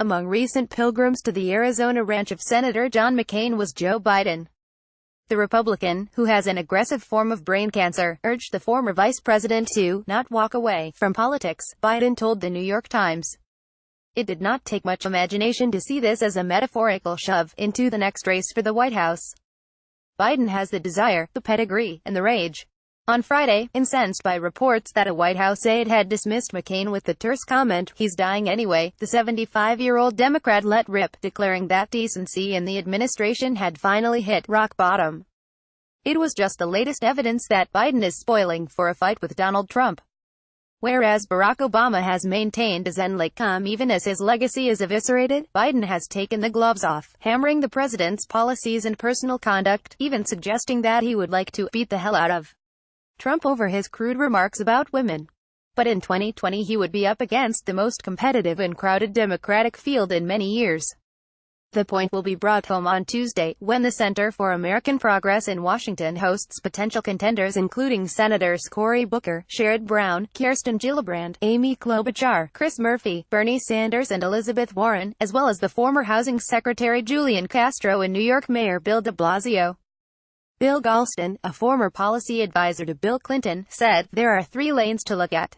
Among recent pilgrims to the Arizona ranch of Senator John McCain was Joe Biden. The Republican, who has an aggressive form of brain cancer, urged the former vice president to not walk away from politics, Biden told the New York Times. It did not take much imagination to see this as a metaphorical shove into the next race for the White House. Biden has the desire, the pedigree, and the rage. On Friday, incensed by reports that a White House aide had dismissed McCain with the terse comment, "He's dying anyway," the 75-year-old Democrat let rip, declaring that decency in the administration had finally hit rock bottom. It was just the latest evidence that Biden is spoiling for a fight with Donald Trump. Whereas Barack Obama has maintained a zen-like calm even as his legacy is eviscerated, Biden has taken the gloves off, hammering the president's policies and personal conduct, even suggesting that he would like to beat the hell out of Trump over his crude remarks about women. But in 2020 he would be up against the most competitive and crowded Democratic field in many years. The point will be brought home on Tuesday, when the Center for American Progress in Washington hosts potential contenders including Senators Cory Booker, Sherrod Brown, Kirsten Gillibrand, Amy Klobuchar, Chris Murphy, Bernie Sanders and Elizabeth Warren, as well as the former Housing Secretary Julian Castro and New York Mayor Bill de Blasio. Bill Galston, a former policy advisor to Bill Clinton, said, "There are 3 lanes to look at.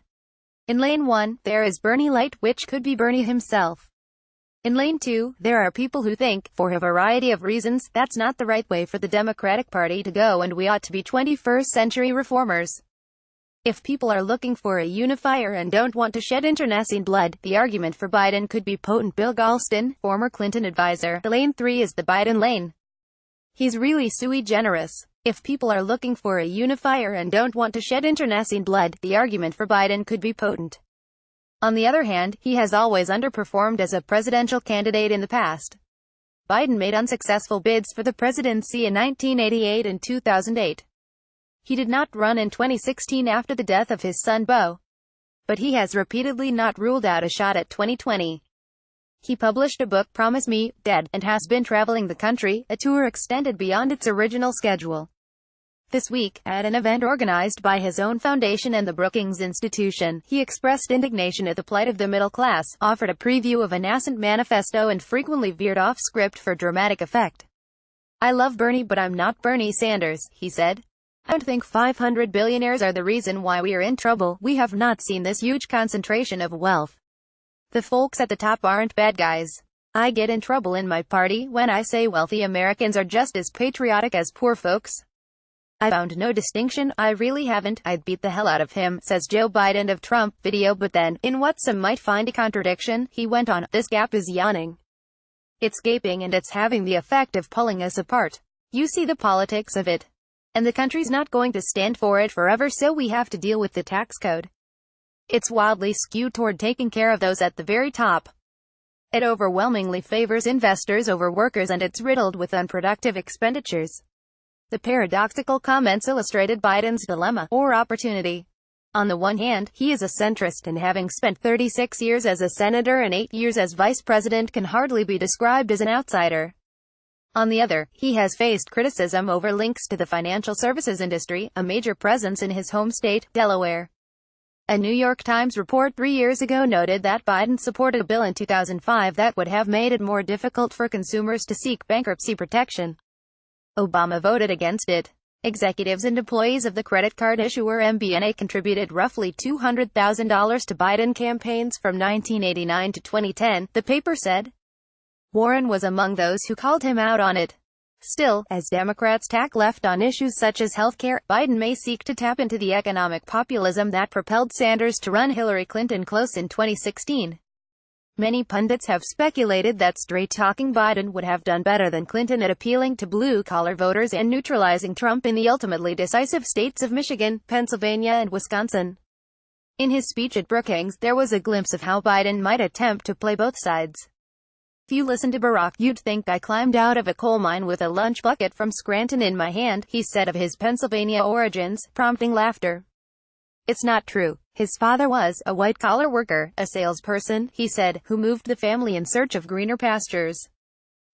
In lane 1, there is Bernie Light, which could be Bernie himself. In lane 2, there are people who think, for a variety of reasons, that's not the right way for the Democratic Party to go and we ought to be 21st century reformers. If people are looking for a unifier and don't want to shed internecine blood, the argument for Biden could be potent." Bill Galston, former Clinton advisor, lane 3 is the Biden lane. He's really sui generis. If people are looking for a unifier and don't want to shed internecine blood, the argument for Biden could be potent. On the other hand, he has always underperformed as a presidential candidate in the past. Biden made unsuccessful bids for the presidency in 1988 and 2008. He did not run in 2016 after the death of his son Beau. But he has repeatedly not ruled out a shot at 2020. He published a book, Promise Me, Dead, and has been traveling the country, a tour extended beyond its original schedule. This week, at an event organized by his own foundation and the Brookings Institution, he expressed indignation at the plight of the middle class, offered a preview of a nascent manifesto and frequently veered off script for dramatic effect. "I love Bernie but I'm not Bernie Sanders," he said. "I don't think 500 billionaires are the reason why we are in trouble. We have not seen this huge concentration of wealth. The folks at the top aren't bad guys. I get in trouble in my party when I say wealthy Americans are just as patriotic as poor folks. I found no distinction, I really haven't. I'd beat the hell out of him," says Joe Biden of Trump video. But then, in what some might find a contradiction, he went on, "This gap is yawning. It's gaping and it's having the effect of pulling us apart. You see the politics of it. And the country's not going to stand for it forever, so we have to deal with the tax code. It's wildly skewed toward taking care of those at the very top. It overwhelmingly favors investors over workers and it's riddled with unproductive expenditures." The paradoxical comments illustrated Biden's dilemma, or opportunity. On the one hand, he is a centrist and having spent 36 years as a senator and 8 years as vice president can hardly be described as an outsider. On the other, he has faced criticism over links to the financial services industry, a major presence in his home state, Delaware. A New York Times report 3 years ago noted that Biden supported a bill in 2005 that would have made it more difficult for consumers to seek bankruptcy protection. Obama voted against it. Executives and employees of the credit card issuer MBNA contributed roughly $200,000 to Biden campaigns from 1989 to 2010, the paper said. Warren was among those who called him out on it. Still, as Democrats tack left on issues such as healthcare, Biden may seek to tap into the economic populism that propelled Sanders to run Hillary Clinton close in 2016. Many pundits have speculated that straight-talking Biden would have done better than Clinton at appealing to blue-collar voters and neutralizing Trump in the ultimately decisive states of Michigan, Pennsylvania and Wisconsin. In his speech at Brookings, there was a glimpse of how Biden might attempt to play both sides. "If you listen to Barack, you'd think I climbed out of a coal mine with a lunch bucket from Scranton in my hand," he said of his Pennsylvania origins, prompting laughter. It's not true. His father was a white-collar worker, a salesperson, he said, who moved the family in search of greener pastures.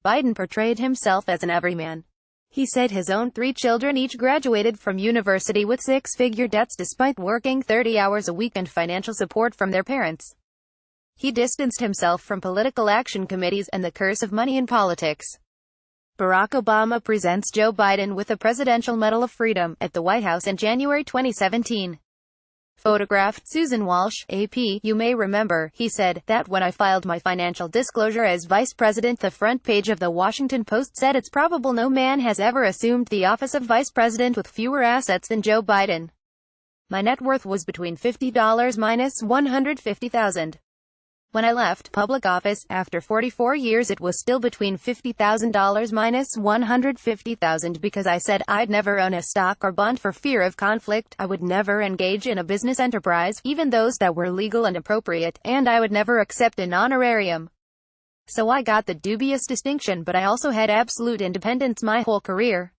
Biden portrayed himself as an everyman. He said his own 3 children each graduated from university with 6-figure debts despite working 30 hours a week and financial support from their parents. He distanced himself from political action committees and the curse of money in politics. Barack Obama presents Joe Biden with the Presidential Medal of Freedom at the White House in January 2017. Photographed, Susan Walsh, AP. You may remember, he said, that when I filed my financial disclosure as vice president, the front page of the Washington Post said it's probable no man has ever assumed the office of vice president with fewer assets than Joe Biden. My net worth was between $50 minus $150,000. When I left public office, after 44 years, it was still between $50,000 minus $150,000 because I said I'd never own a stock or bond for fear of conflict, I would never engage in a business enterprise, even those that were legal and appropriate, and I would never accept an honorarium. So I got the dubious distinction, but I also had absolute independence my whole career.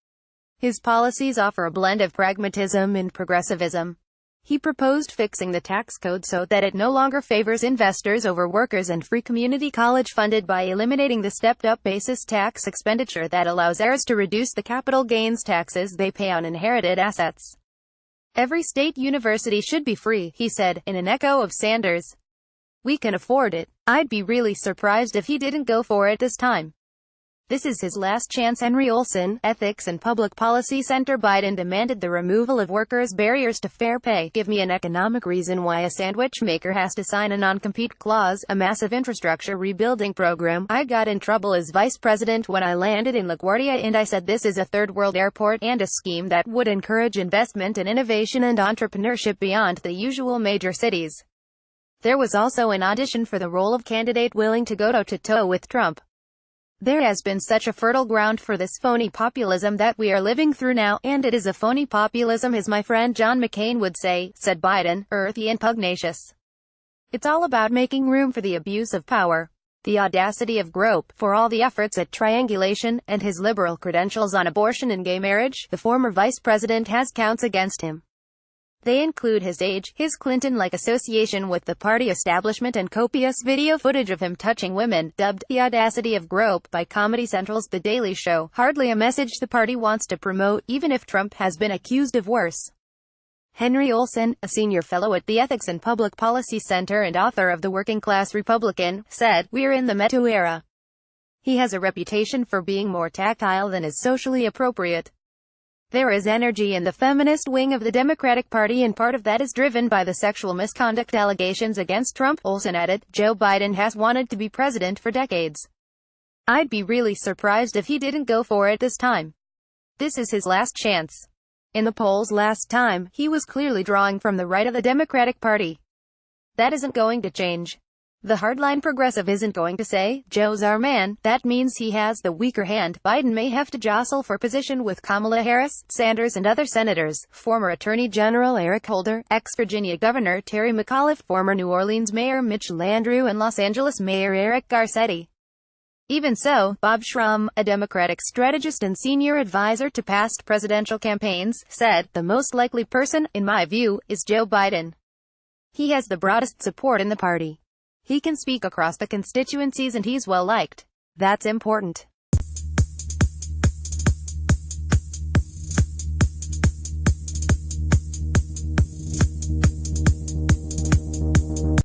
His policies offer a blend of pragmatism and progressivism. He proposed fixing the tax code so that it no longer favors investors over workers and free community college funded by eliminating the stepped-up basis tax expenditure that allows heirs to reduce the capital gains taxes they pay on inherited assets. Every state university should be free, he said, in an echo of Sanders. We can afford it. I'd be really surprised if he didn't go for it this time. This is his last chance. Henry Olsen, Ethics and Public Policy Center. Biden demanded the removal of workers' barriers to fair pay. Give me an economic reason why a sandwich maker has to sign a non-compete clause, a massive infrastructure rebuilding program. I got in trouble as vice president when I landed in LaGuardia and I said this is a third world airport and a scheme that would encourage investment and innovation and entrepreneurship beyond the usual major cities. There was also an audition for the role of candidate willing to go toe-to-toe with Trump. There has been such a fertile ground for this phony populism that we are living through now, and it is a phony populism, as my friend John McCain would say, said Biden, earthy and pugnacious. It's all about making room for the abuse of power. The audacity of Grope, for all the efforts at triangulation, and his liberal credentials on abortion and gay marriage, the former vice president has counts against him. They include his age, his Clinton-like association with the party establishment, and copious video footage of him touching women, dubbed The Audacity of Grope by Comedy Central's The Daily Show. Hardly a message the party wants to promote, even if Trump has been accused of worse. Henry Olsen, a senior fellow at the Ethics and Public Policy Center and author of The Working Class Republican, said, "We're in the Me Too era." He has a reputation for being more tactile than is socially appropriate. There is energy in the feminist wing of the Democratic Party, and part of that is driven by the sexual misconduct allegations against Trump. Olsen added, Joe Biden has wanted to be president for decades. I'd be really surprised if he didn't go for it this time. This is his last chance. In the polls last time, he was clearly drawing from the right of the Democratic Party. That isn't going to change. The hardline progressive isn't going to say, Joe's our man. That means he has the weaker hand. Biden may have to jostle for position with Kamala Harris, Sanders and other senators, former Attorney General Eric Holder, ex-Virginia Governor Terry McAuliffe, former New Orleans Mayor Mitch Landrieu and Los Angeles Mayor Eric Garcetti. Even so, Bob Schramm, a Democratic strategist and senior advisor to past presidential campaigns, said, the most likely person, in my view, is Joe Biden. He has the broadest support in the party. He can speak across the constituencies and he's well liked. That's important.